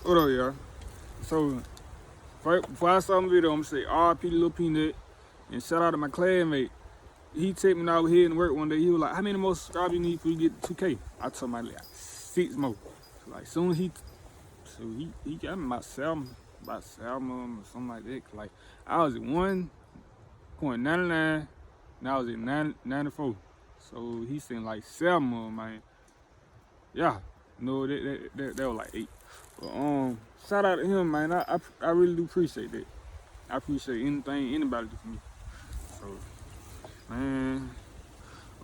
What up, y'all? So, before I saw the video, I'm gonna say RP Lil Peanut and shout out to my classmate. He took me when I was here in work one day. He was like, "How many more subscribers you need for you to get to 2K?" I told him like 6 more. So, like soon as he got me about 7 or something like that. Like I was at 1.99, now I was at 94. So he sent like 7 more, man. Yeah, no, that was like 8. But shout out to him, man. I really do appreciate that. I appreciate anything anybody do for me. So, man,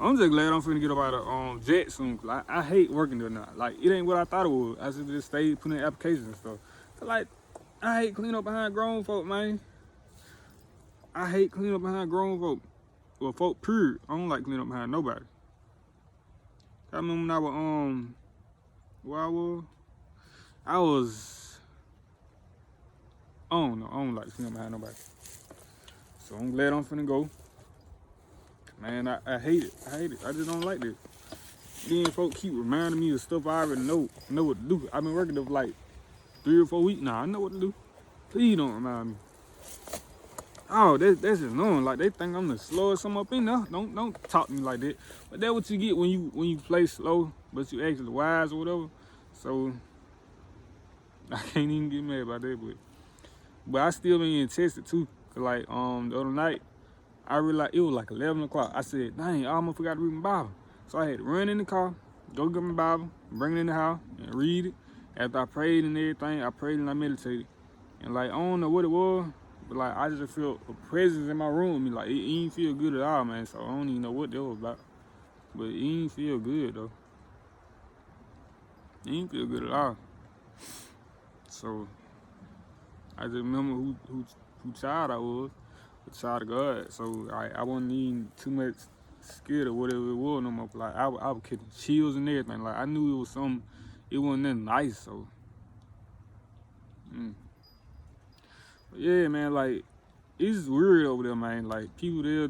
I'm just glad I'm finna get up out of Jet soon. Cause I hate working there now. Like it ain't what I thought it was. I should just stay putting in applications and stuff. Cause like I hate cleaning up behind grown folk, man. I hate cleaning up behind grown folk. Well, folk period. I don't like cleaning up behind nobody. I remember when I was where I was I don't like cleaning up behind nobody. So I'm glad I'm finna go. Man, I hate it. I hate it. I just don't like this. Then folks keep reminding me of stuff I already know what to do. I've been working there for like 3 or 4 weeks now. I know what to do. Please don't remind me. Oh, that's just annoying. Like they think I'm the slowest some up in there. Don't talk to me like that. But that's what you get when you play slow, but you actually wise or whatever. So I can't even get mad about that. But I still been getting tested too. Cause like the other night I realized it was like 11 o'clock. I said, dang, I almost forgot to read my Bible. So I had to run in the car, go get my Bible, bring it in the house, and read it. After I prayed and everything, I prayed and I meditated. And like, I don't know what it was, but like, I just felt a presence in my room. Like, it ain't feel good at all, man. So I don't even know what that was about. But it ain't feel good, though. It ain't feel good at all. So I just remember who child I was. A child of God, so I wasn't even too much scared of whatever it was no more. Like I was getting chills and everything. Like I knew it was something. It wasn't nothing nice. So, But yeah, man. Like it's weird over there, man. Like people there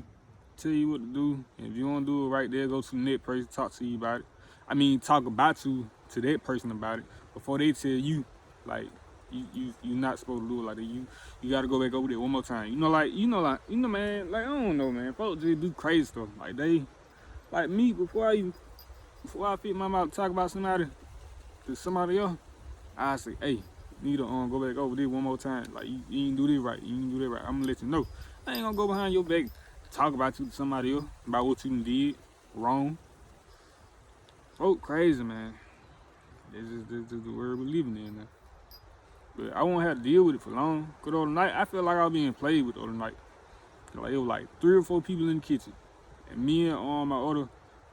tell you what to do, and if you want to do it right, they'll go to the next person, talk to you about it. I mean, talk about you to that person about it before they tell you, like. You not supposed to do it like that. You gotta go back over there one more time. You know, man. Like I don't know, man. Folks just do crazy stuff. Like they, like me. Before I fit my mouth to talk about somebody to somebody else, I say, hey, you need to go back over there one more time. Like you ain't do this right. You ain't do that right. I'm gonna let you know. I ain't gonna go behind your back talk about you to somebody else about what you did wrong. Folk crazy, man. This is the world we living in now. But I won't have to deal with it for long. Cause the other night, I felt like I was being played with the other night. Like it was like 3 or 4 people in the kitchen. And me and my other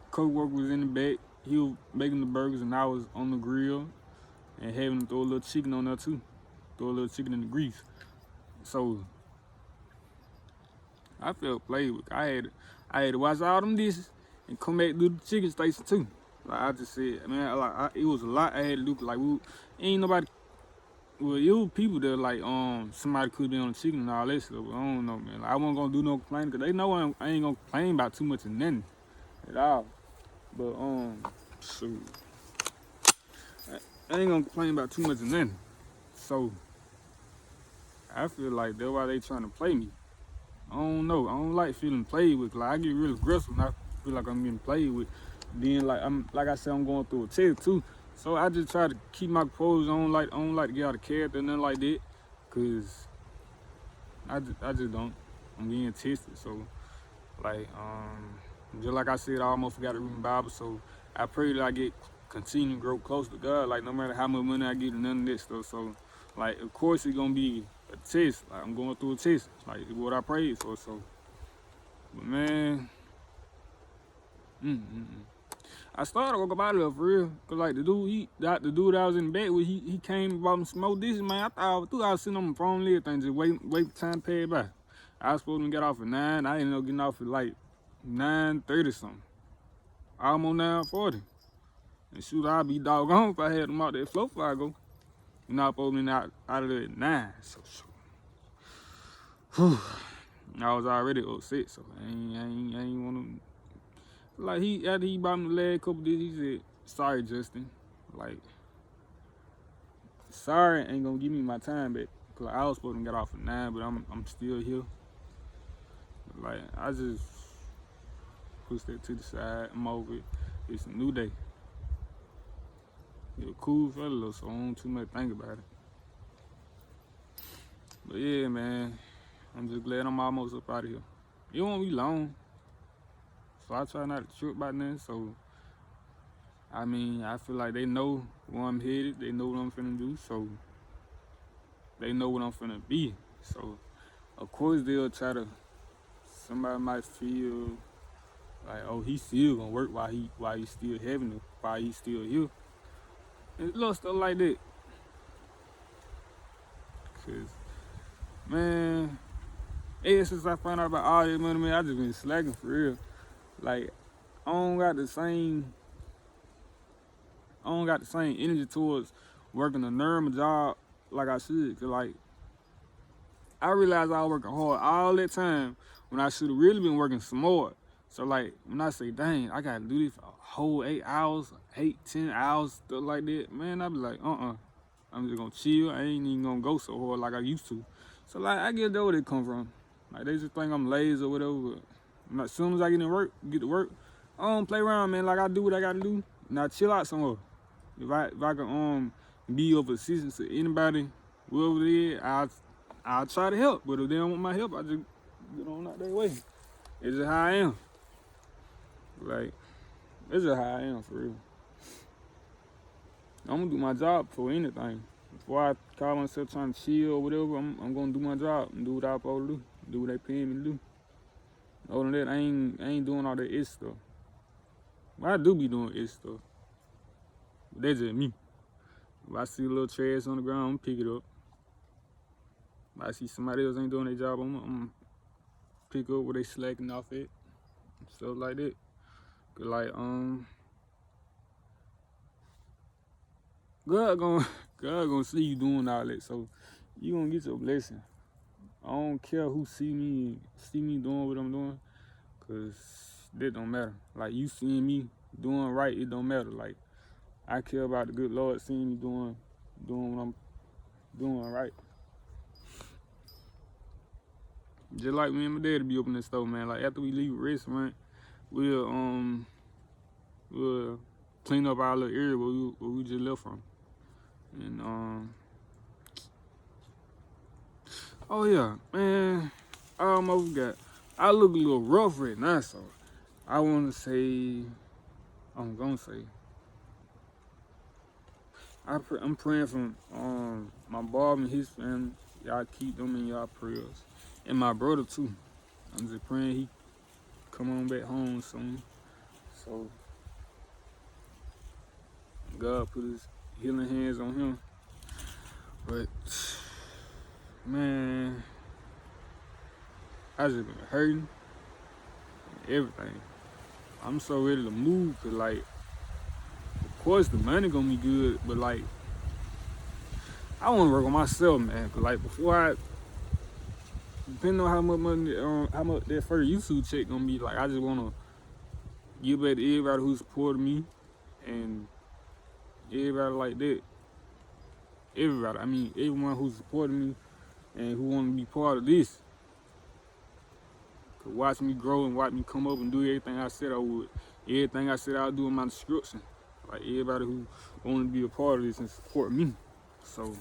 co-worker was in the back. He was making the burgers and I was on the grill and having to throw a little chicken on there too. Throw a little chicken in the grease. So I felt played with. I had to wash all them dishes and come back to do the chicken station too. Like I just said, man, it was a lot I had to do. Like ain't nobody. Well, it was people that like somebody could be on the chicken and all that stuff. But I don't know, man. Like, I wasn't gonna do no complaining because they know I ain't gonna complain about too much of nothing at all. But shoot, I ain't gonna complain about too much of nothing. So I feel like that's why they trying to play me. I don't know. I don't like feeling played with. Like I get real aggressive when I feel like I'm getting played with. Then like I said, I'm going through a test too. So I just try to keep my composure. I don't like to get out of character, nothing like that, cause I just don't. I'm being tested, so like just like I said, I almost forgot to read my Bible. So I pray that I continue to grow close to God. Like no matter how much money I get and none of that stuff. So like of course it's gonna be a test. Like I'm going through a test. Like what I prayed for. So, but man. I started walking about it for real, cause like the dude I was in the back with, he came and bought some smoked dishes, man. I was sitting on my phone and everything, just wait for time to pass by. I was supposed to get off at 9, I ended up getting off at like 9:30 something. Almost 9:40. And shoot, I'd be doggone if I had them out there flow before I go. You know, I'm supposed to be out of there at 9, so whew. I was already upset, so I ain't wanna. Like after he bought me the last couple days, he said, "Sorry, Justin. Like, sorry ain't gonna give me my time back. Cause I was supposed to get off at 9, but I'm still here. Like, I just push that to the side. I'm over it. It's a new day. You're a cool fella, so I don't too much think about it. But yeah, man, I'm just glad I'm almost up out of here. It won't be long, so I try not to trip about nothing. So, I mean, I feel like they know where I'm headed. They know what I'm finna do, so they know what I'm finna be. So, of course, they'll try to. Somebody might feel like, oh, he's still gonna work while he's still having it, while he's still here. And little stuff like that. Cause, man, ever since I found out about all that money, man, I just been slacking for real. Like, I don't got the same energy towards working a normal job like I should. Cause like, I realized I was working hard all that time when I should have really been working some more. So like, when I say, dang, I gotta do this for a whole 8 hours, 8, 10 hours, stuff like that, man, I be like, I'm just gonna chill. I ain't even gonna go so hard like I used to. So like, I get where they come from. Like, they just think I'm lazy or whatever. But as soon as I get to work, I don't play around, man. Like, I do what I gotta do, and I chill out somewhere. If I can be of assistance to anybody, whoever it is, I'll try to help. But if they don't want my help, I just get on out their way. It's just how I am. Like, it's just how I am for real. I'm gonna do my job for anything. Before I call myself trying to chill or whatever, I'm gonna do my job and do what I'm supposed to do. Do what they pay me to do. Other than that, I ain't doing all that ish stuff. But I do be doing ish stuff. But that's just me. If I see a little trash on the ground, I'm pick it up. If I see somebody else ain't doing their job, I'm pick up where they slacking off at. Stuff like that. Cause like, God gonna see you doing all that, so you gonna get your blessing. I don't care who see me doing what I'm doing, cause that don't matter. Like, you seeing me doing right, it don't matter. Like, I care about the good Lord seeing me doing what I'm doing right. Just like me and my daddy be opening the store, man. Like, after we leave the restaurant, we'll clean up our little area where we just left from. And oh yeah, man, I look a little rough right now, so I'm gonna say, I'm praying for my Bob and his family. Y'all keep them in y'all prayers, and my brother too. I'm just praying he come on back home soon, so God put his healing hands on him. But man, I just been hurting and everything. I'm so ready to move, cause like, of course the money gonna be good, but like, I wanna work on myself, man. Cause like, depending on how much money, how much that first YouTube check gonna be, like, I just wanna give back to everybody who supported me and everybody like that. Everybody, I mean, everyone who supported me and who wanna be part of this. Could watch me grow and watch me come up and do everything I said I would. Everything I said I'll do in my description. Like, everybody who wanna be a part of this and support me. So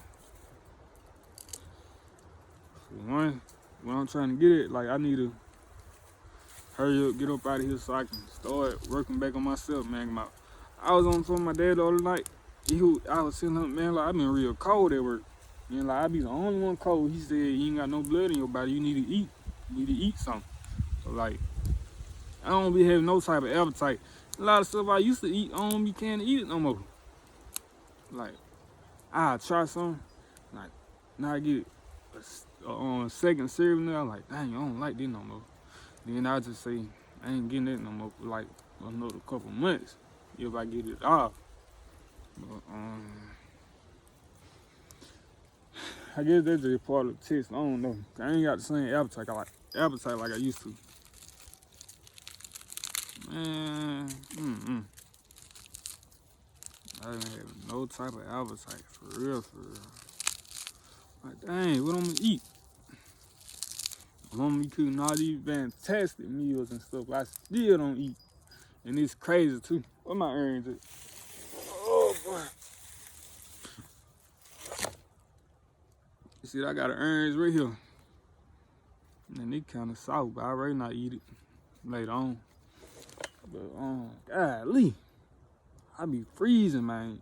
one, what I'm trying to get at, like, I need to hurry up, get up out of here so I can start working back on myself, man. I was on the phone with my dad the other night. I was telling him, man, like, I've been real cold at work. And like, I be the only one cold. He said, you ain't got no blood in your body. You need to eat. You need to eat something. So like, I don't be having no type of appetite. A lot of stuff I used to eat, I don't be can't eat it no more. Like, I try something. Like, now I get a second serving there. I'm like, dang, I don't like this no more. Then I just say, I ain't getting that no more for like another couple months if I get it off. But I guess that's just part of the test. I don't know. I ain't got the same appetite like I used to. Man, I didn't have no type of appetite, for real, for real. Like, dang, what I'm gonna eat? Mama be cooking all these fantastic meals and stuff, but I still don't eat. And it's crazy, too. Where my earrings at? Oh, boy. You see, I got an earrings right here. And they kind of soft, but I already not eat it later on. But, golly, I be freezing, man.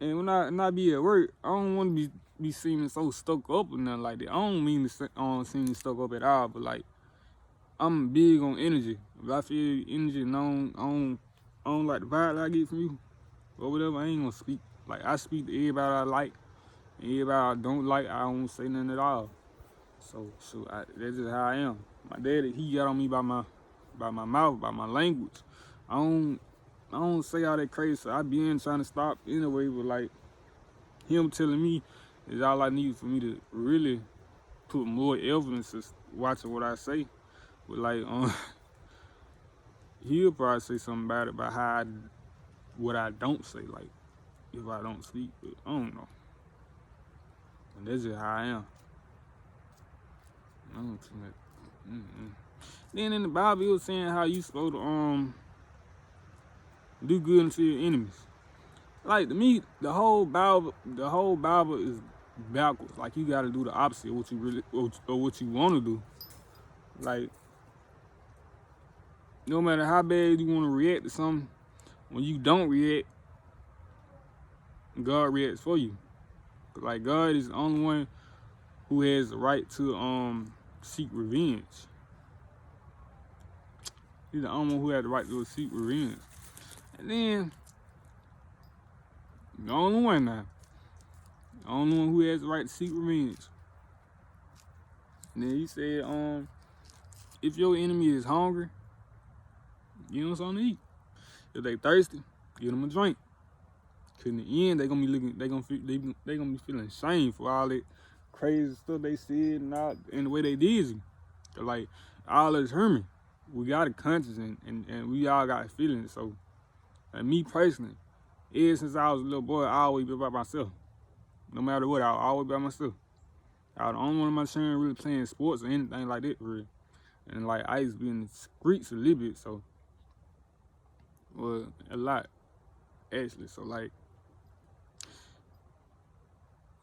And when I be at work, I don't want to be seeming so stuck up or nothing like that. I don't mean to seem stuck up at all, but like, I'm big on energy. If I feel energy and I don't like the vibe that I get from you or whatever, I ain't gonna speak. Like, I speak to everybody I like, and everybody I don't like, I don't say nothing at all. So that's just how I am. My daddy, he got on me by my mouth, by my language. I don't say all that crazy. So I been trying to stop anyway, but like him telling me is all I need for me to really put more evidence to watching what I say. But like he'll probably say something about it, about what I don't say, like if I don't speak. But I don't know. And that's just how I am. I don't think that. Then in the Bible, it was saying how you supposed to do good unto your enemies. Like, to me, the whole Bible is backwards. Like, you gotta do the opposite of what you really or what you want to do. Like, no matter how bad you want to react to something, when you don't react, God reacts for you. Like, God is the only one who has the right to seek revenge. He's the only one who has the right to seek revenge. And then the only one now. The only one who has the right to seek revenge. And then he said, if your enemy is hungry, give them something to eat. If they thirsty, give them a drink. Cause in the end, they gonna be feeling shame for all that crazy stuff they said and the way they did you. Like, all this hurt me. We got a conscience and we all got feelings. So, like me personally, ever since I was a little boy, I always been by myself. No matter what, I was always by myself. I was the only one of my children really playing sports or anything like that, for real. And like, I used to be in the streets a little bit, so, well, a lot, actually. So like,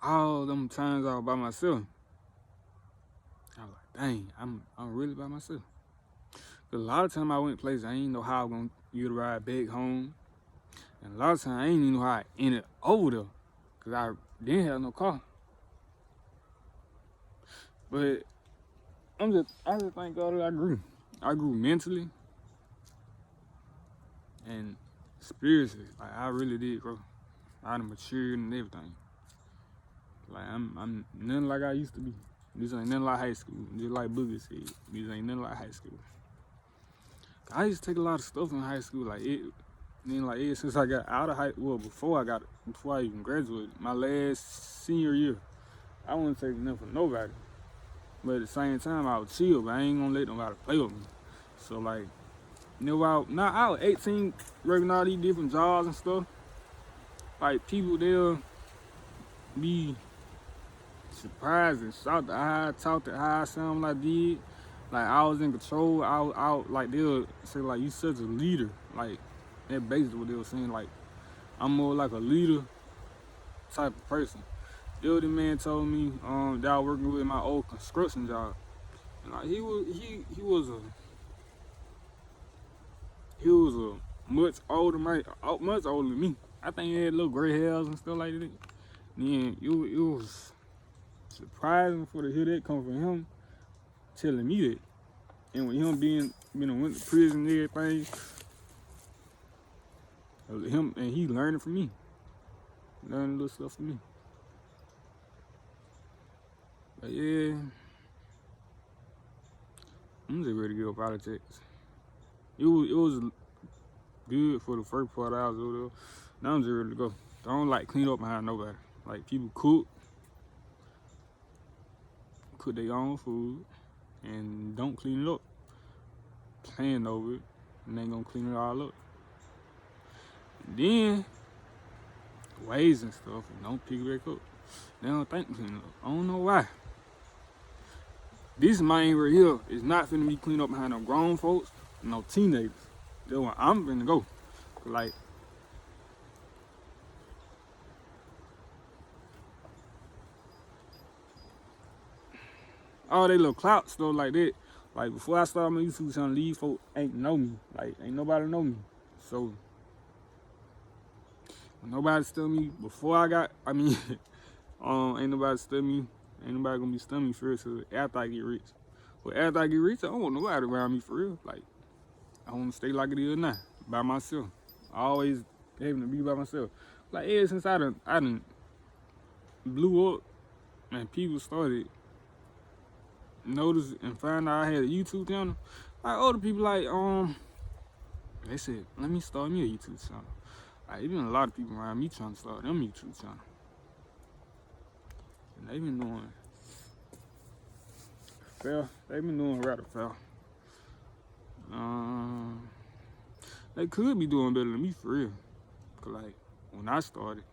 all them times I was by myself, I was like, dang, I'm really by myself. Cause a lot of times I went places, I ain't know how I was gonna get a ride back home. And a lot of times I ain't even know how I ended over there. Cause I didn't have no car. But I just thank God that I grew. I grew mentally and spiritually. Like, I really did, bro. I done matured and everything. Like, I'm nothing like I used to be. This ain't nothing like high school. Just like Boogie said, this ain't nothing like high school. I used to take a lot of stuff in high school, like it. Then like ever since I got out of before I even graduated, my last senior year, I wasn't taking nothing from nobody. But at the same time, I was chill, but I ain't gonna let nobody play with me. So like, I was 18, working all these different jobs and stuff. Like, people, they'll be surprised and shocked at how I talked, at how I sound like I did. Like, I was in control. Like, they'll say, like, you such a leader. Like, that's basically what they were saying. Like, I'm more like a leader type of person. The other man told me that I was working with my old construction job. And like, he was much older than me. I think he had little gray hairs and stuff like that. And it was surprising to hear that come from him, telling me that. And with him went to prison and everything, he learning from me. Learning little stuff from me. But yeah, I'm just ready to get up out of Texas. It was good for the first part I was over there. Now I'm just ready to go. I don't like clean up behind nobody. Like, people cook their own food and don't clean it up. Plan over it and they gonna clean it all up. Then waves and stuff and don't pick it back up. They don't think clean up. I don't know why. This mine right here is not finna be cleaned up behind no grown folks, no teenagers. That's where I'm finna go. Like, all they little clout stuff like that. Like, before I started my YouTube channel, these folks ain't know me. Like, ain't nobody know me. So, when nobody stunned me before I got, ain't nobody stunned me. Ain't nobody gonna be stunning me first after I get rich. But after I get rich, I don't want nobody around me for real. Like, I want to stay like it is now, by myself. I always having to be by myself. Like, ever since I done blew up and people started notice and find out I had a YouTube channel, like other people like they said, let me start me a YouTube channel. Like, even a lot of people around me trying to start them YouTube channel. And they been doing fair. They been doing rather fair. They could be doing better than me for real. Cause like when I started,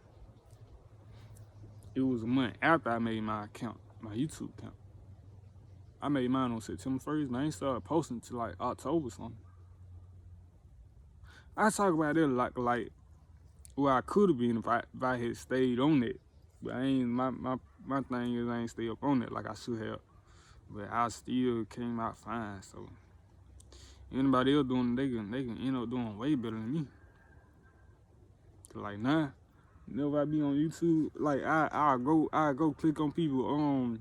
it was a month after I made my account, my YouTube account. I made mine on September 1st, and I ain't started posting until like October or something. I talk about it like where I could have been if I had stayed on it. But I ain't my thing is I ain't stay up on it like I should have. But I still came out fine. So anybody else doing it, they can end up doing way better than me. Cause like now, whenever I be on YouTube, like I go click on people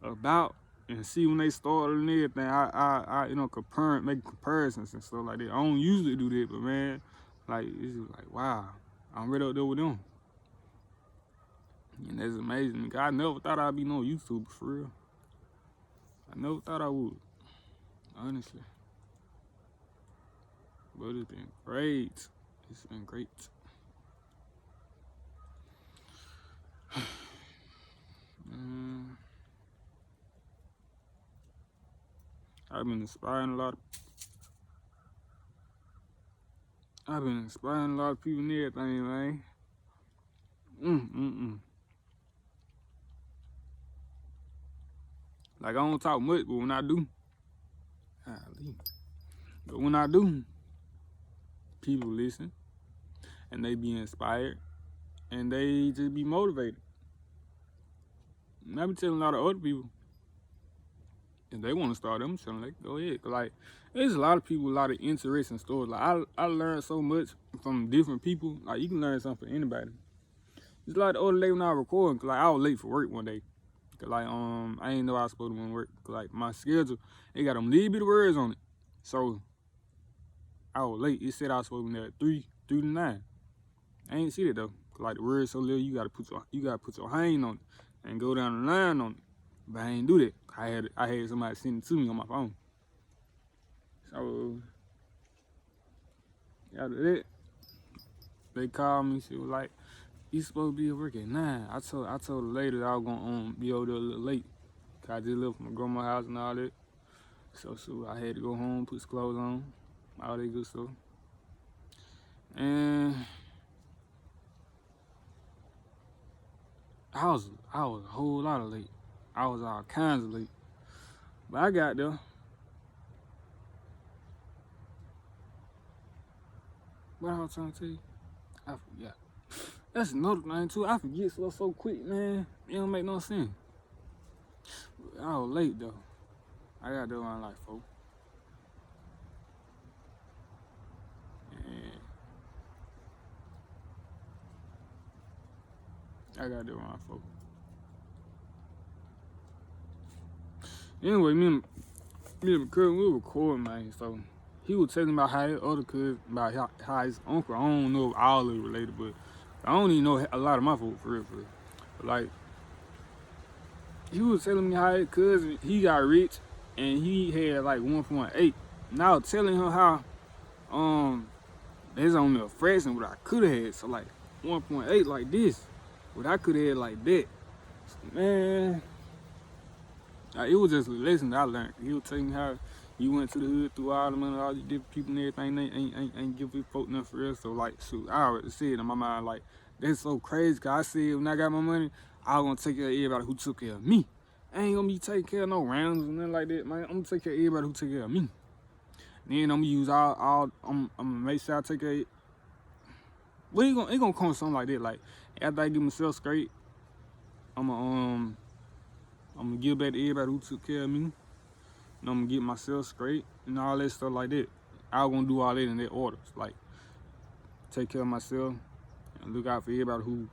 about and see when they started and everything. I make comparisons and stuff like that. I don't usually do that, but man, like it's just like wow, I'm right up there with them. And that's amazing. I never thought I'd be no YouTuber for real. I never thought I would, honestly. But it's been great. It's been great. I've been inspiring a lot of people and everything, man. Like, I don't talk much, but when I do, people listen and they be inspired and they just be motivated. And I be telling a lot of other people, if they want to start them channel, like, go ahead. Like, there's a lot of people, a lot of interesting stories. Like, I learned so much from different people. Like, you can learn something from anybody. It's like the other day when I was recording, cause like I was late for work one day. Cause like I didn't know I was supposed to go to work. Cause like my schedule, it got them little bit of words on it. So I was late. It said I was supposed to be there at 3 to 9. I ain't see that though. Cause like the words so little, you gotta put your hand on it and go down the line on it. But I ain't do that. I had somebody send it to me on my phone. So after that, they called me. She was like, "You supposed to be at work at 9." I told her later that I was gonna be over there a little late. Cause I just left from my grandma's house and all that. So I had to go home, put some clothes on, all that good stuff. And I was a whole lot of late. I was all kinds of late. But I got there. What I was trying to tell you? I forgot. That's another thing too. I forget stuff so quick, man. It don't make no sense. I was late though. I got there around like 4. And I got there around 4. Anyway, me and my cousin, we were recording, man. So he was telling about how his other cousin, about how his uncle, I don't know if all of it related, but I don't even know a lot of my folk for real. But like, he was telling me how his cousin, he got rich and he had like 1.8. And I was telling him how there's only a fraction what I could have had. So like 1.8 like this, what I could have had like that. So, man, it was just a lesson that I learned. He was telling me how he went to the hood through all the money, all these different people and everything. They ain't give his folk nothing for real. So like, shoot, I already said in my mind like, that's so crazy. Cause I said when I got my money, I was gonna take care of everybody who took care of me. I ain't gonna be taking care of no rounds and nothing like that, man. I'm gonna take care of everybody who took care of me. Then I'm gonna use I'm gonna make sure I take care of, well, it gonna come something like that. Like, after I get myself straight, I'm gonna give back to everybody who took care of me. And I'm gonna get myself straight and all that stuff like that. I was gonna do all that in that order. Like, take care of myself and look out for everybody who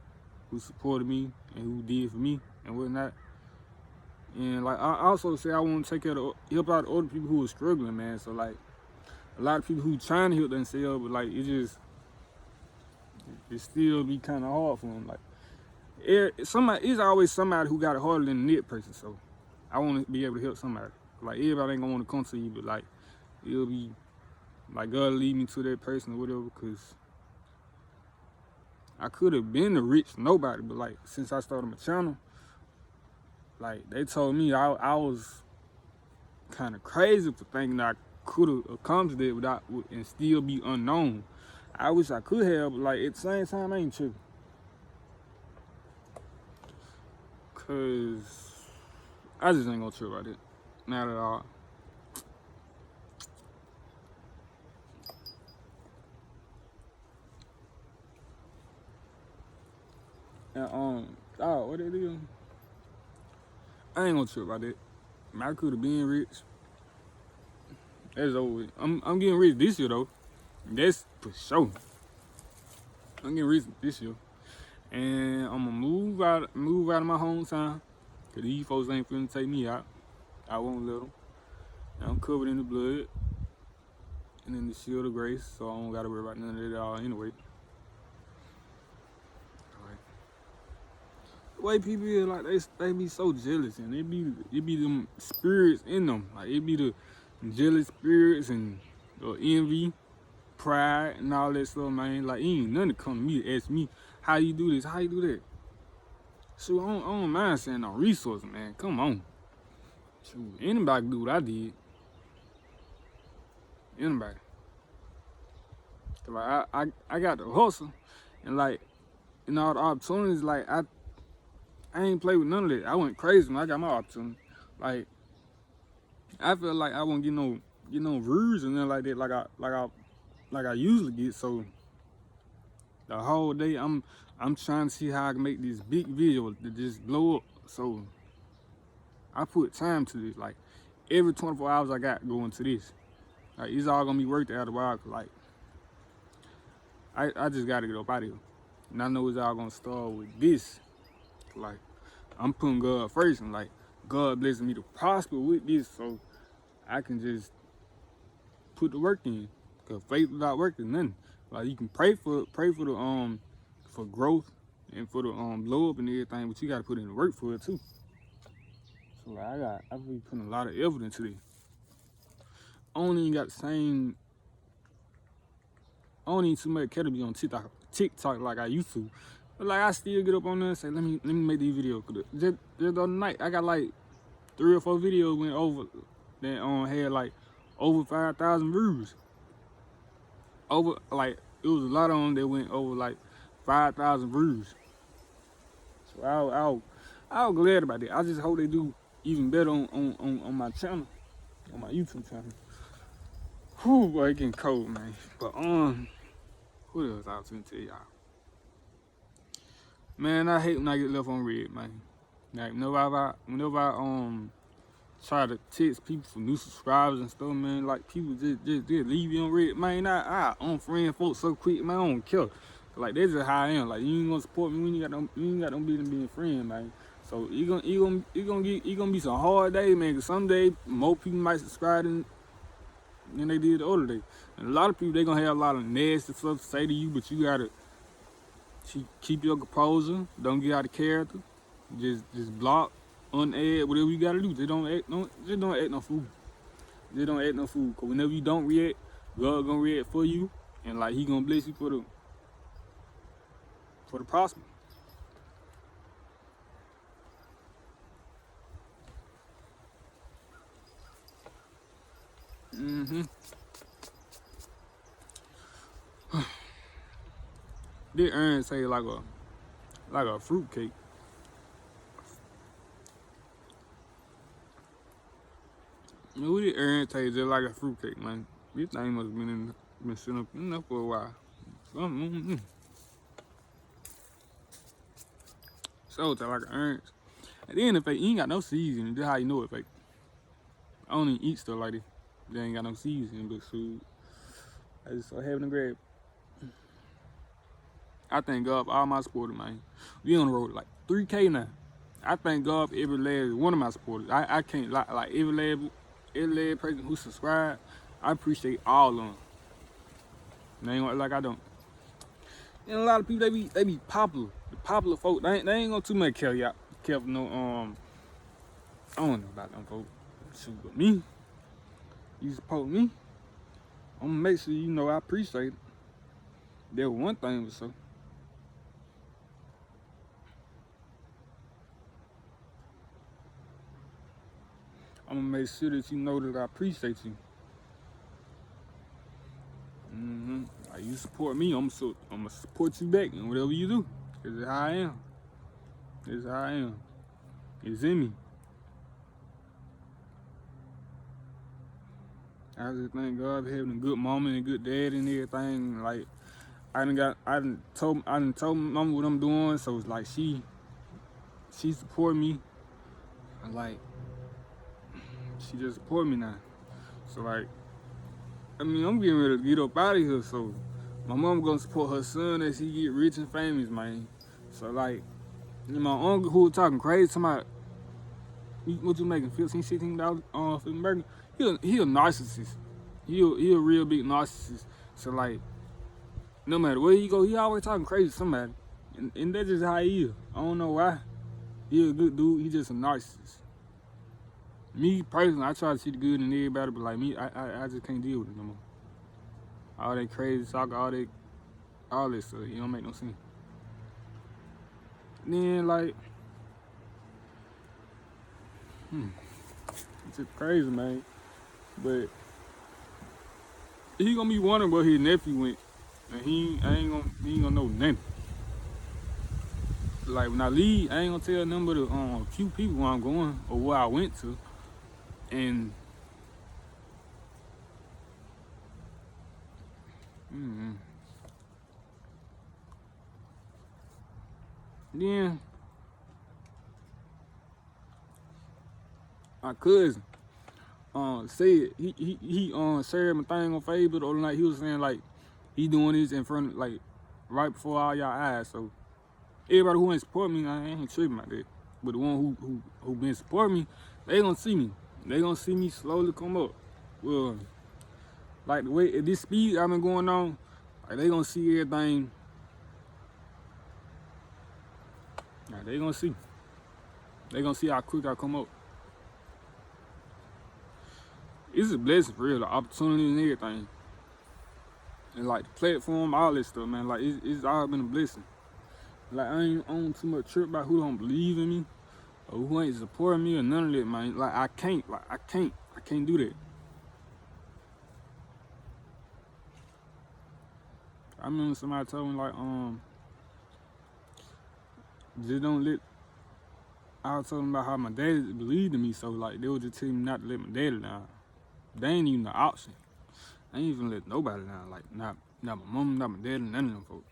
supported me and who did for me and whatnot. And like, I also say I want to take care of help out other people who are struggling, man. So like, a lot of people who trying to help themselves, but like, it still be kind of hard for them. Like, it's always somebody who got it harder than the next person. So I want to be able to help somebody. Like, everybody ain't gonna want to come to you, but like, it'll be like God lead me to that person or whatever. Cause I could have been a rich nobody, but like, since I started my channel, like, they told me I was kind of crazy for thinking that I could have accomplished it without and still be unknown. I wish I could have, but like, at the same time, I ain't tripping. Cause I just ain't gonna trip about it. Not at all. And what they do? I ain't gonna trip about it. I could have been rich. That's over with. I'm getting rich this year though. That's for sure. I'm getting rich this year. And I'm gonna move out of my hometown. Cause these folks ain't finna take me out. I won't let them. And I'm covered in the blood. And in the shield of grace. So I don't gotta worry about none of that at all anyway. The way people is, like, they be so jealous, and it be them spirits in them. Like, it be the jealous spirits and envy, pride, and all that stuff, man. Like, ain't nothing to come to me to ask me how you do this, how you do that. So I don't mind saying no resources, man. Come on. Shoot, anybody can do what I did. Anybody. Like, I got the hustle, and like, and all the opportunities, like, I ain't play with none of that. I went crazy when I got my opportunity. Like, I feel like I won't get no views and nothing like that, like I usually get. So the whole day I'm trying to see how I can make this big video to just blow up. So I put time to this. Like, every 24 hours I got going to this. Like, it's all gonna be worked out a while. Like, I just gotta get up out of here. And I know it's all gonna start with this. Like, I'm putting God first, and like, God blessing me to prosper with this, so I can just put the work in. Cause faith without work is nothing. Like, you can pray for the for growth and for the blow up and everything, but you gotta put in the work for it too. So like, I've been putting a lot of effort into this. I don't even too much care to be on TikTok like I used to. But like, I still get up on there and say, let me make these videos. Just the other night, I got like 3 or 4 videos went over that had like over 5,000 views. Over, like, it was a lot of them that went over like 5,000 views. So I was glad about that. I just hope they do even better on my channel, on my YouTube channel. Whew, boy, it getting cold, man. But what else I was gonna tell y'all? Man, I hate when I get left on red, man. Like, whenever I try to text people for new subscribers and stuff, man, like, people just leave you on red. Man, I unfriend folks so quick, man, I don't care. Like, that's just how I am. Like, you ain't gonna support me when you ain't got no business being friend, man. So you gonna be some hard day, man. Cause someday more people might subscribe than they did the other day. And a lot of people, they gonna have a lot of nasty stuff to say to you, but you gotta keep your composure. Don't get out of character. Just block, unadd, whatever you gotta do. Just don't act no fool. Just don't act no fool. Cause whenever you don't react, God gonna react for you, and like, He gonna bless you for the prosper. This orange taste like a fruit cake. This orange taste just like a fruit cake, man. This thing must have been sitting up in there for a while. So it's like an orange. At the end of it, you ain't got no seasoning. That's how you know it fake. I don't even eat stuff like this. They ain't got no seasoning, but food. I just so having a grab. I thank God for all my supporters, man. We on the road like 3K now. I thank God for every last one of my supporters. I can't like every last person who subscribed. I appreciate all of them. They ain't like I don't. And a lot of people they be popular. The popular folk, they ain't gonna too much care for no I don't know about them folk. Shoot, but me, you support me, I'm gonna make sure you know I appreciate it. There was one thing was so. I'm gonna make sure that you know that I appreciate you. Like you support me, I'm gonna support you back in whatever you do. This is how I am. This is how I am. It's in me. I just thank God for having a good mama and a good dad and everything. Like I done told mama what I'm doing, so it's like she support me. And like she just support me now. So like I mean I'm getting ready to get up out of here, so my mom gonna support her son as he get rich and famous, man. So like my uncle who was talking crazy, somebody what you making, $15, $16 for the burger? He a narcissist. He a real big narcissist. So like, no matter where he go, he always talking crazy to somebody. And that's just how he is. I don't know why. He a good dude, he just a narcissist. Me personally, I try to see the good in everybody, but like me, I just can't deal with it no more. All that crazy talk, all that stuff, it don't make no sense. Then like, it's just crazy, man. But he gonna be wondering where his nephew went, and he ain't gonna know nothing. Like when I leave, I ain't gonna tell them but a few people where I'm going or where I went to, and then my cousin said he shared my thing on Facebook the other night. He was saying like he doing this in front of like right before all y'all eyes. So everybody who ain't support me, I ain't tripping about that. But the one who been supporting me, they gonna see me. They gonna see me slowly come up. Well, like the way at this speed I've been going on, like they gonna see everything. Like they gonna see. They gonna see how quick I come up. It's a blessing for real, the opportunity and everything. And like the platform, all this stuff, man. Like it's all been a blessing. Like I ain't on too much trip about who don't believe in me or who ain't supporting me or none of that, man. Like I can't do that. I remember somebody told me like just don't let. I was talking about how my daddy believed in me, so like they would just tell me not to let my daddy down. They ain't even the option. I ain't even let nobody down. Like not my mom, not my daddy, none of them folks.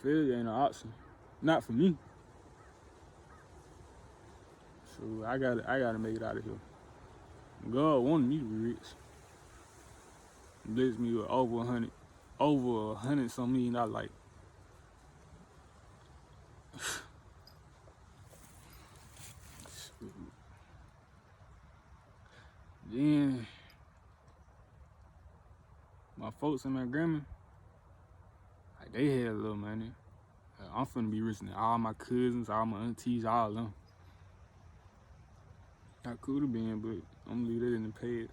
Failure ain't an option. Not for me. So I gotta make it out of here. God wanted me to be rich. Blessed me with over $100 some million dollars. Like then my folks and my grandma, like they had a little money. I'm finna be rich than all my cousins, all my aunties, all of them. I could have been, but I'm gonna leave that in the past.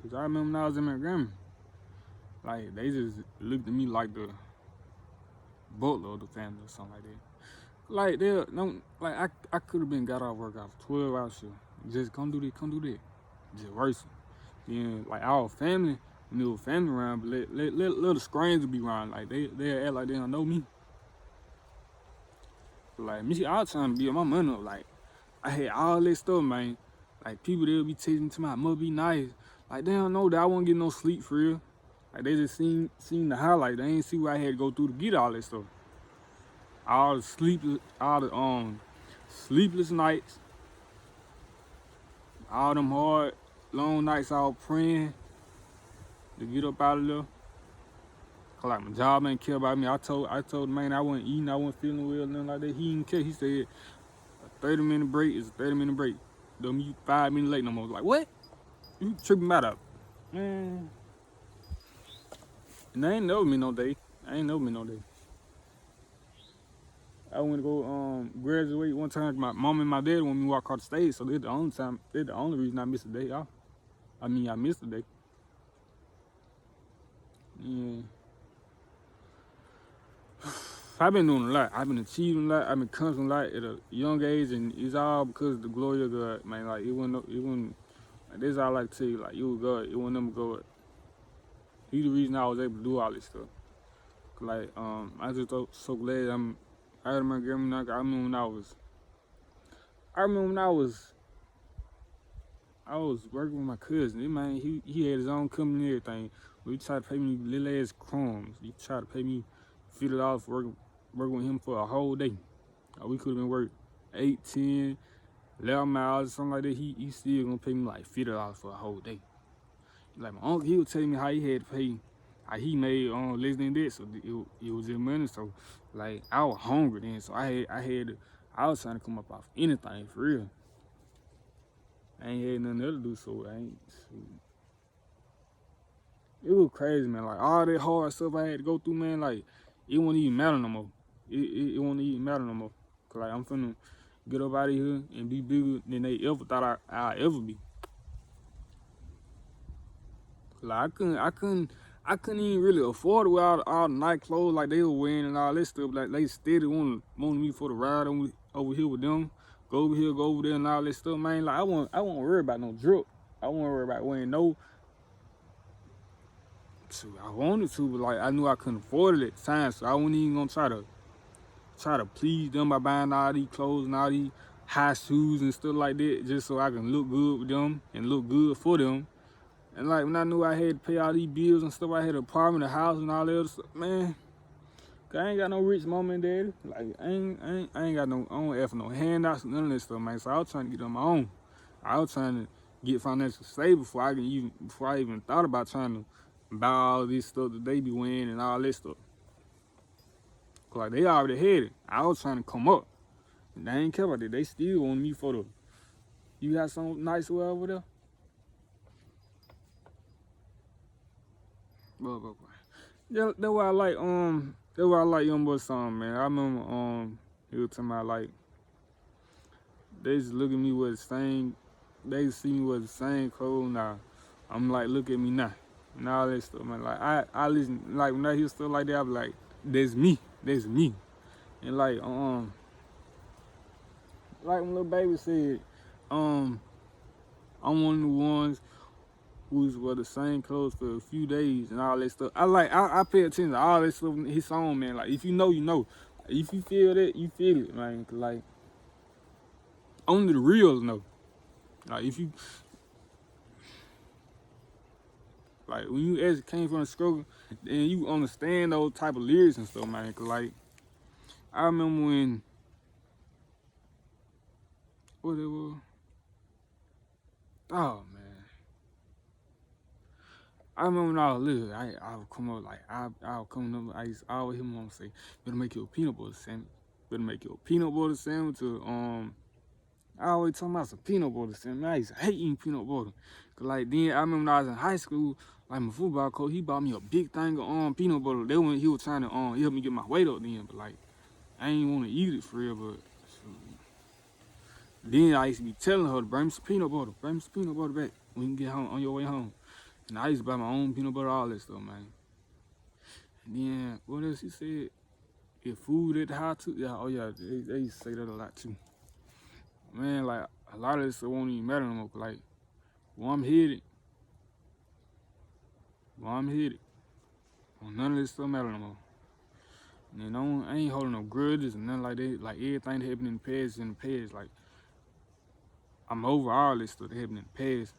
Cause I remember when I was in my grandma, like they just looked at me like the butler of the family or something like that. Like they no, like I could have been got off work off 12 hour shift. Just come do this, come do that. Just worse. Then like our family, new family around, but let little strangers be around. Like they act like they don't know me. But like me, I was trying to build my money up. Like I had all this stuff, man. Like people they'll be taking to my must be nice. Like they don't know that I won't get no sleep for real. Like they just seen the highlight. They ain't see what I had to go through to get all this stuff. All the sleepless nights, all them hard long nights out praying to get up out of there. Cause like my job ain't care about me. I told the man I wasn't eating, I wasn't feeling well, nothing like that. He didn't care. He said a 30-minute break is a 30-minute break. Don't you 5 minutes late no more. Like what? You tripping me out, man. And I ain't never me no day. I ain't never me no day. I went to go graduate one time. My mom and my dad want me to walk across the stage, so they're the only reason I missed a day off. I mean, I missed a day. Yeah. I've been doing a lot. I've been achieving a lot. I've been coming a lot at a young age, and it's all because of the glory of God, man. Like it wasn't. Like, this is all I like to tell you. Like you was God. It wasn't never God. He the reason I was able to do all this stuff. Like I just so glad I had my grandma. I remember when I was working with my cousin. This man, he had his own company and everything. But he tried to pay me little ass crumbs. He tried to pay me $50 for working with him for a whole day. We could have been working 8, 10, 11 miles or something like that. He still gonna pay me like $50 for a whole day. Like my uncle, he was telling me how he had to pay, how he made less than that, so it was his money. So like I was hungry then, so I was trying to come up off anything for real. I ain't had nothing else to do, so I ain't. It was crazy, man. Like all that hard stuff I had to go through, man. Like it won't even matter no more. It won't even matter no more. Cause like I'm finna get up out of here and be bigger than they ever thought I'd ever be. Like I couldn't even really afford to wear all the night clothes like they were wearing and all that stuff. Like they steady wanted me for the ride over here with them. Go over here, go over there and all that stuff, man. Like I won't worry about no drip. I won't worry about wearing no. I wanted to, but like I knew I couldn't afford it at the time, so I wasn't even gonna try to please them by buying all these clothes and all these high shoes and stuff like that, just so I can look good with them and look good for them. And like when I knew I had to pay all these bills and stuff, I had an apartment, a house, and all that other stuff, man. Cause I ain't got no rich mom and daddy. Like I ain't got no, I don't have no handouts, none of that stuff, man. So I was trying to get on my own. I was trying to get financially stable before I even thought about trying to buy all this stuff that they be wearing and all that stuff. Cause like they already had it. I was trying to come up. And they ain't care about it. They still want me for the, you got something nice over there? Blah. Yeah, that's why I like Young Boy song, man. I remember he was talking about like they just look at me with the same, they see me with the same clothes now. I'm like, look at me now. And all that stuff, man. Like I listen, like when I hear stuff like that, I be like, that's me. And like when Lil Baby said, I'm one of the ones who's wear the same clothes for a few days and all that stuff. I pay attention to all that stuff in his song, man. Like if you know, you know. If you feel that, you feel it, man. Like only the reals know. Like if you like when you actually came from the struggle, then you understand those type of lyrics and stuff, man. Cause like I remember when what it was. Oh man. I remember when I was little, I would come up like I would come up. I used to always hear my mom say, "Better make you a peanut butter sandwich. Better make you a peanut butter sandwich." Or I always talking about some peanut butter sandwich. I used to hate eating peanut butter. Cause like then I remember when I was in high school, like my football coach, he bought me a big thing of peanut butter. That when he was trying to help me get my weight up then, but like I ain't want to eat it for real. But then I used to be telling her to bring me some peanut butter, back when you get home on your way home. And I used to buy my own peanut butter, all that stuff, man. And then, what else he said? if food at the house too, yeah, oh yeah, they used to say that a lot too. Man, like a lot of this stuff won't even matter no more. Like, well, I'm headed. None of this stuff matter no more. You know, I ain't holding no grudges and nothing like that. Like everything that happened in the past is in the past. Like I'm over all this stuff that happened in the past.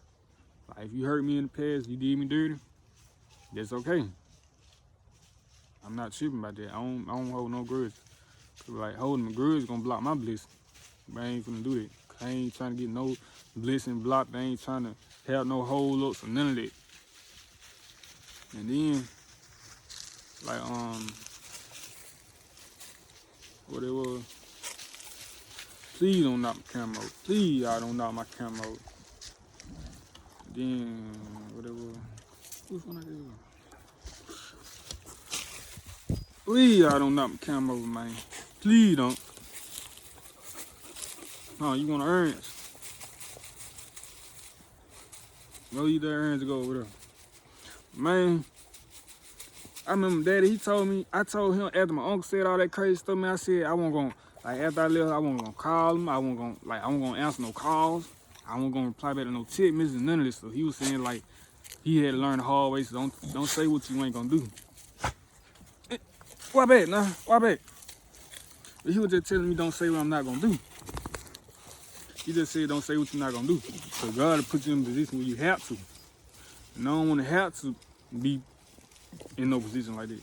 Like if you hurt me in the past, you did me dirty, that's okay. I'm not tripping about that. I don't hold no grudge. Cause like holding a grudge is gonna block my blessing. But I ain't finna do that. I ain't trying to get no blessing blocked. I ain't trying to have no hold ups or none of that. And then, like what it was. Please don't knock my camera over. Please, y'all don't knock my camera over. Then, what it was. Which one I did? Please, y'all don't knock my camera over, man. Please don't. Oh, you want to orange? Go eat that orange and go over there. Man, I remember Daddy, I told him after my uncle said all that crazy stuff, man, I said I wasn't gonna, like after I left, I wasn't gonna call him, I wasn't gonna answer no calls, I wasn't gonna reply back to no text messages, none of this stuff. He was saying like, he had to learn the hard way, so don't say what you ain't gonna do. Why back, nah? Why back? But he was just telling me don't say what I'm not gonna do. He just said don't say what you're not gonna do. So God will put you in a position where you have to. And I don't wanna have to be in no position like that.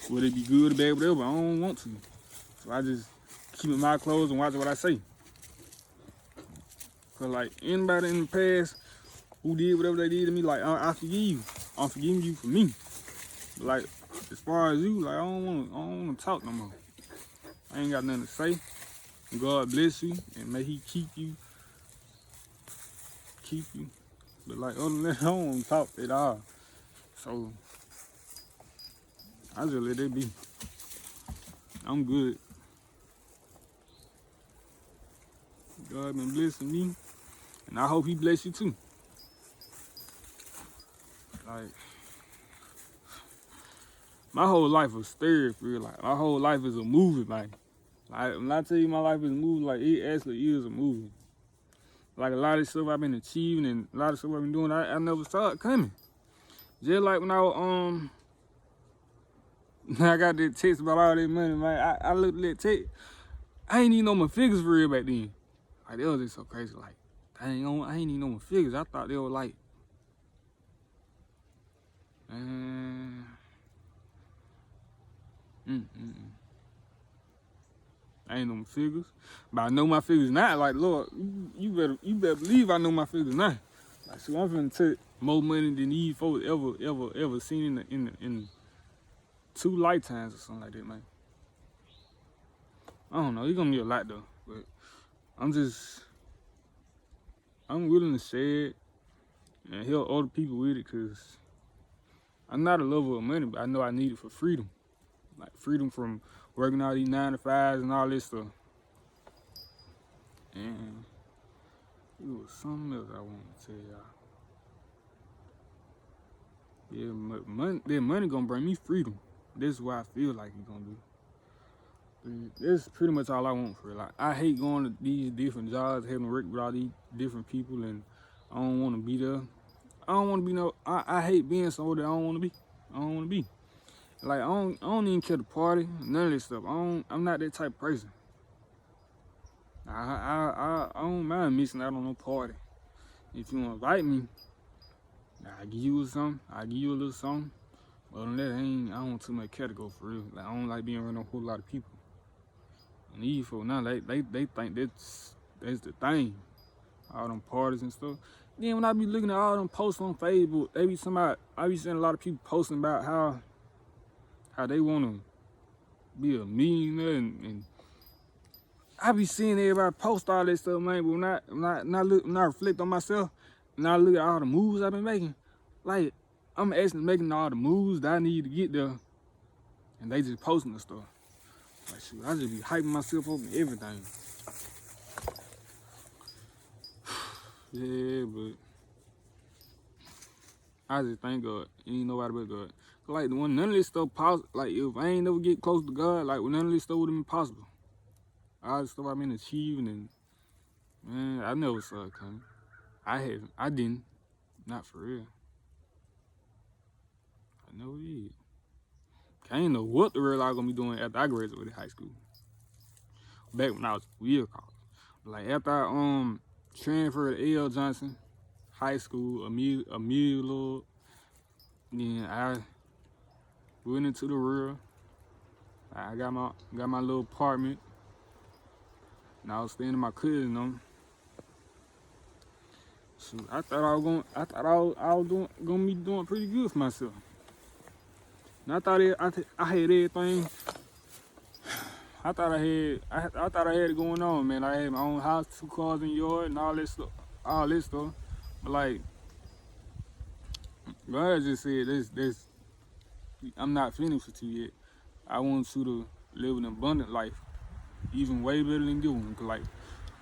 Whether it be good or bad, whatever, I don't want to. So I just keep my mouth closed and watch what I say. Cause like anybody in the past who did whatever they did to me, like I forgive you. I'm forgiving you for me. But like as far as you, like I don't wanna talk no more. I ain't got nothing to say. God bless you and may he keep you. But like other than that, I don't want to talk at all. So I just let that be. I'm good. God been blessing me, and I hope he bless you too. Like my whole life was stirred for real. Like my whole life is a movie, man. Like when I tell you my life is a movie, like it actually is a movie. Like a lot of stuff I've been achieving and a lot of stuff I've been doing, I never saw it coming. Just like when I was, I got that text about all that money, man. I looked at that text. I ain't even know my figures for real back then. Like, that was just so crazy. Like, I ain't even know my figures. I thought they were like, I ain't know my figures. But I know my figures now. Like, Lord, you better believe I know my figures now. Like, so I'm finna take more money than these folks ever seen in 2 lifetimes or something like that, man. I don't know, it's gonna be a lot though, but I'm willing to share it and help other people with it, cause I'm not a lover of money, but I know I need it for freedom. Like freedom from working all these 9 to 5s and all this stuff. And it was something else I wanted to tell y'all. Yeah, that money gonna bring me freedom. That's what I feel like it's gonna do. That's pretty much all I want for it. Like, I hate going to these different jobs, having to work with all these different people, and I don't want to be there. I don't want to be I hate being somewhere that I don't want to be. I don't want to be. Like, I don't even care to party, none of this stuff. I'm not that type of person. I don't mind missing out on no party. If you want to invite me, I'll give you something. I'll give you a little something. Other than that, I don't want too much care to go for real. Like, I don't like being around a whole lot of people. And these folks now, they think that's the thing. All them parties and stuff. Then when I be looking at all them posts on Facebook, I be seeing a lot of people posting about how they want to be a millionaire, and I be seeing everybody post all that stuff, man. But when I reflect on myself, and I look at all the moves I've been making, like I'm actually making all the moves that I need to get there, and they just posting the stuff. Like, shoot, I just be hyping myself up and everything. Yeah, but I just thank God. Ain't nobody but God. Like, when none of this stuff possible, like, if I ain't never get close to God, like, when none of this stuff would have been possible. All the stuff I've been achieving, and, man, I never saw it coming. I haven't. I didn't. Not for real. I never did. I ain't know what the real I was gonna be doing after I graduated high school. Back when I was real college. Like, after I transferred to L. Johnson High School, Amelia, then I went into the real. I got my little apartment. And I was staying in my cousin them. So I thought I was gonna be doing pretty good for myself. And I thought I had everything. I thought I had it going on, man. I had my own house, 2 cars in the yard, and all this stuff. But like, God just said, this, I'm not finished with you yet. I want you to live an abundant life, even way better than you. Cause like,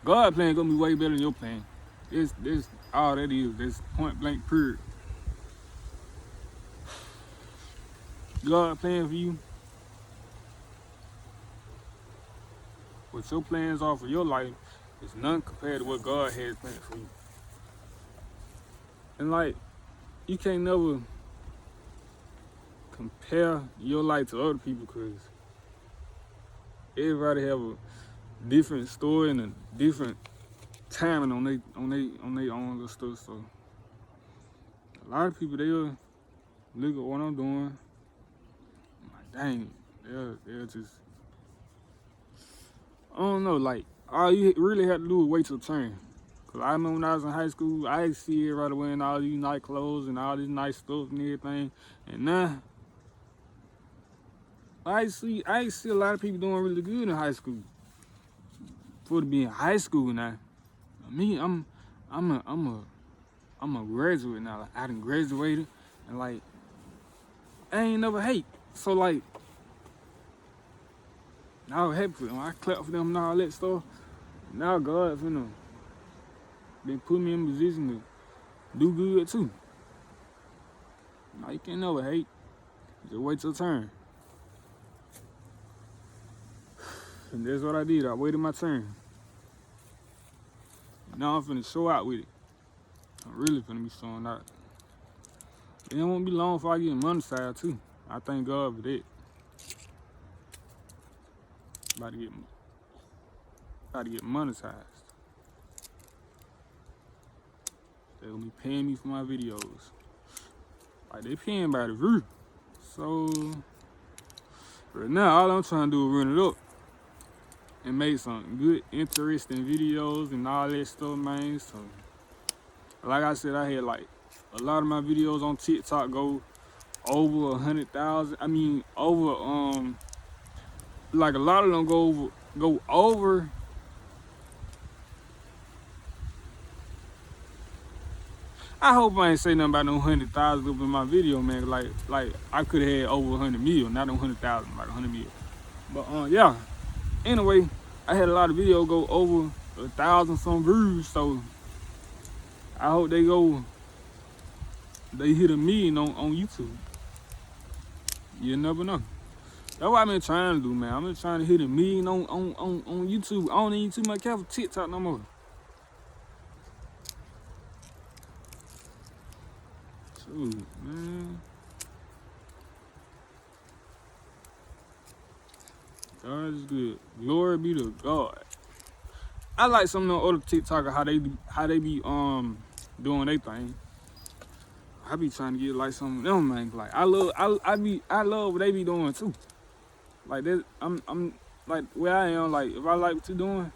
God plan gonna be way better than your plan. This all that is. This point blank period. God plan for you. What your plans are for your life is none compared to what God has planned for you. And like, you can't never compare your life to other people, because everybody have a different story and a different timing on their own little stuff. So a lot of people, they'll look at what I'm doing, I'm like, dang, they'll just, I don't know, like, all you really have to do is wait till turn. Cause I remember when I was in high school, I used to see everybody wearing all these nice clothes and all this nice stuff and everything. And now, I see a lot of people doing really good in high school. For to be in high school now, me, I'm a graduate now. Like, I done graduated, and like, I ain't never hate. So like, I was happy for them. I clap for them and all that stuff. Now God, been put me in a position to do good too. Now you can't never hate. Just wait your turn. And that's what I did. I waited my turn. Now I'm finna show out with it. I'm really finna be showing out. It won't be long before I get monetized too. I thank God for that. About to get monetized. They gonna be paying me for my videos. Like, they paying by the view. So right now, all I'm trying to do is run it up and make some good, interesting videos and all that stuff, man. So, like I said, I had like a lot of my videos on TikTok go over 100,000. I mean, over like a lot of them go over. I hope I ain't say nothing about no 100,000 up in my video, man. Like I could have had over 100 million, not no 100,000, like 100 million. But yeah. Anyway, I had a lot of videos go over 1,000 some views, so I hope they hit 1 million on YouTube. You never know. That's what I've been trying to do, man. I've been trying to hit 1 million on YouTube. I don't need too much care for TikTok no more. Shoot, man. God is good. Glory be to God. I like some of the other TikTokers how they be doing their thing. I be trying to get like some of them, man. Like, I love what they be doing too. Like that, I'm like where I am. Like, if I like what you doing,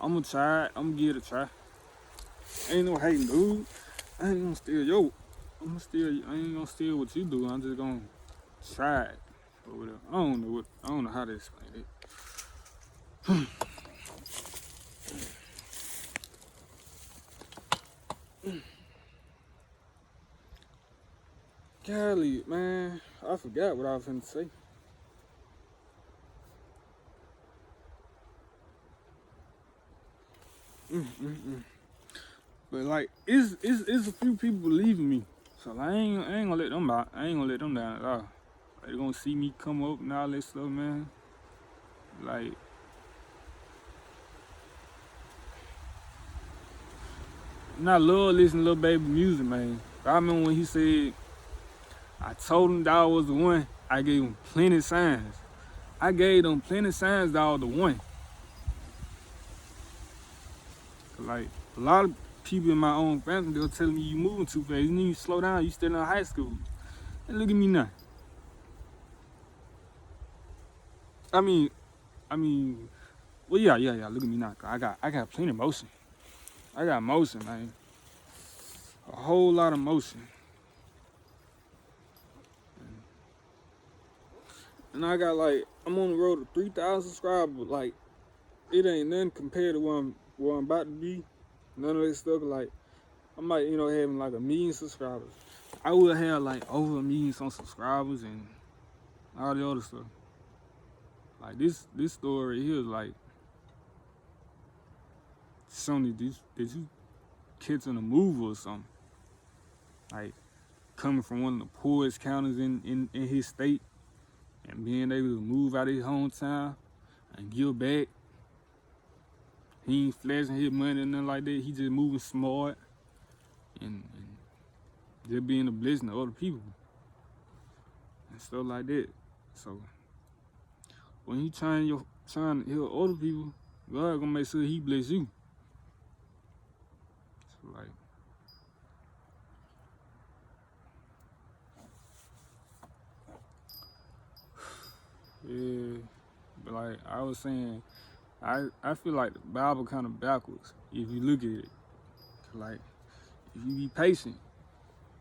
I'm gonna try it. I'm gonna give it a try. Ain't no hating, dude. I ain't gonna steal I ain't gonna steal what you do. I'm just gonna try it or whatever. I don't know how to explain it. Golly, man, I forgot what I was finna say. But like, it's a few people leaving me. So like, I ain't gonna let them out. I ain't gonna let them down at all. Like, they gonna see me come up and all that stuff, man. Like, and I love listening to Lil Baby music, man. I remember when he said, I told him dog was the one. I gave him plenty of signs. I gave them plenty of signs dog the one. Like, a lot of people in my own family, they'll tell me you moving too fast. You need to slow down. You still in high school. And look at me now. I mean, well, yeah. Look at me now. I got plenty of motion. I got motion, man. A whole lot of motion. And I got like, I'm on the road to 3,000 subscribers, but like, it ain't nothing compared to where I'm about to be. None of that stuff. Like, I might, having like 1 million subscribers. I will have like over 1 million some subscribers and all the other stuff. Like this story right here is like something that you kids in a movie or something. Like coming from one of the poorest counties in his state and being able to move out of his hometown and give back. He ain't flashing his money and nothing like that. He just moving smart and just being a blessing to other people and stuff like that. So when you trying to help other people, God gonna make sure He bless you. So like, yeah, but like I was saying, I feel like the Bible kind of backwards if you look at it. Like, if you be patient,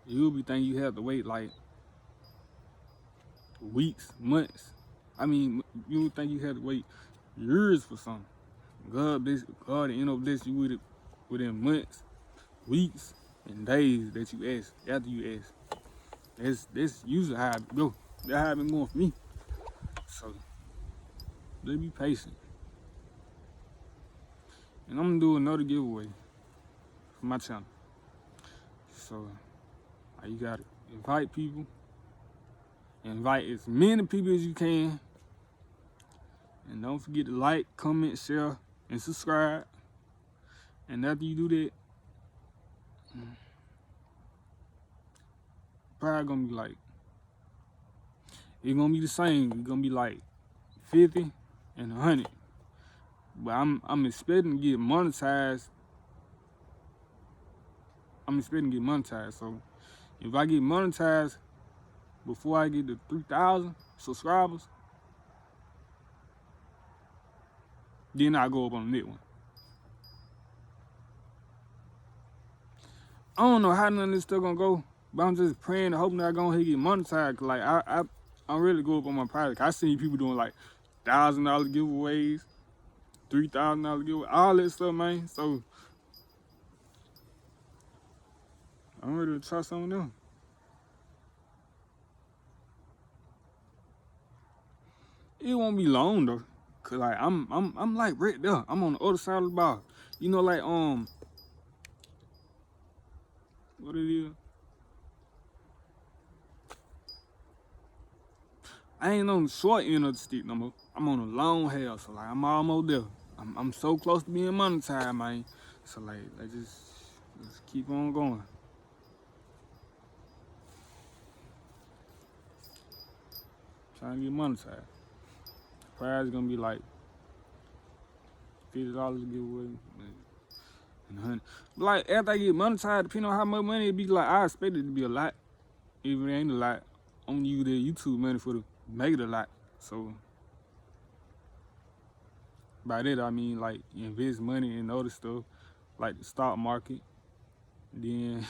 you'll be thinking you have to wait like weeks, months. I mean, you would think you had to wait years for something. God end up blessing you with it within months, weeks, and days that you ask, after you ask. That's usually how it go. That's how it been going for me. So, just be patient. And I'm gonna do another giveaway for my channel. So, you gotta invite people. Invite as many people as you can. And don't forget to like, comment, share, and subscribe. And after you do that, probably gonna be like, it's gonna be the same. It's gonna be like 50 and 100. But I'm expecting to get monetized. So if I get monetized before I get to 3,000 subscribers, then I go up on the next one. I don't know how none of this stuff gonna go, but I'm just praying and hoping that I gonna get monetized. Cause like I really go up on my project. I see people doing like $1,000 giveaways, $3,000 giveaways, all that stuff, man. So I'm ready to try some of them. It won't be long though, cause like I'm like right there. I'm on the other side of the bar. Like what it is. I ain't on the short end of the stick no more. I'm on the long hair, so like I'm almost there. I'm so close to being monetized, man. So like let's keep on going. Trying to get monetized. Prize is gonna be like $50 to give away. And 100. But like after I get monetized, depending on how much money it be, like I expect it to be a lot. Even if it ain't a lot, I'm gonna use the YouTube money for to make it a lot. So by that I mean like invest money in other stuff, like the stock market. Then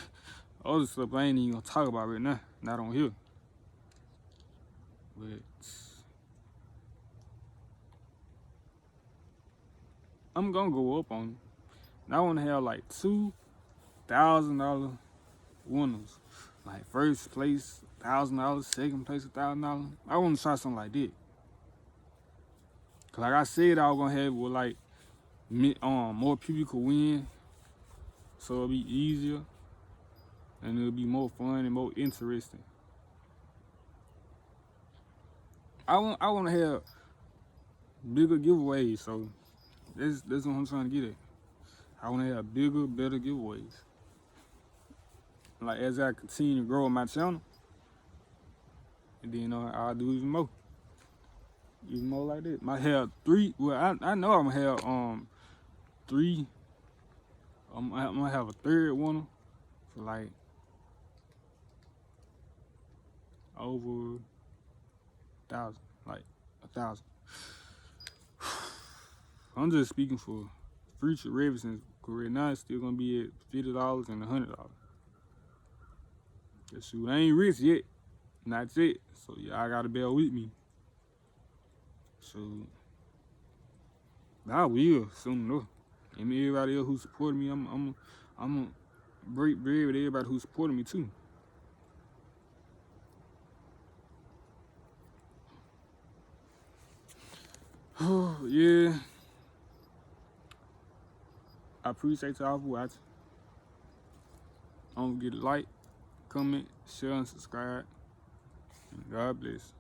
other stuff I ain't even gonna talk about right now, not on here. But I'm gonna go up on it. And I wanna have like $2,000 winners. Like first place, $1,000, second place, $1,000. I wanna try something like that. Cause like I said, I was gonna have it with like more people could win, so it'll be easier. and it'll be more fun and more interesting. I want to have bigger giveaways, so that's what I'm trying to get at. I want to have bigger, better giveaways. Like as I continue to grow on my channel, and then I'll do even more like that. I have 3. Well, I know I'm gonna have 3. I'm gonna have a third one for like over 1,000, like 1,000. I'm just speaking for future revenue. Right now it's still gonna be at $50 and $100. Shoot, I ain't rich yet, not yet. So y'all gotta bear with me. So I will soon enough. And everybody else who supported me, I'm gonna break bread with everybody who supported me too. Oh yeah. I appreciate y'all for watching. Don't forget to like, comment, share, and subscribe. And God bless.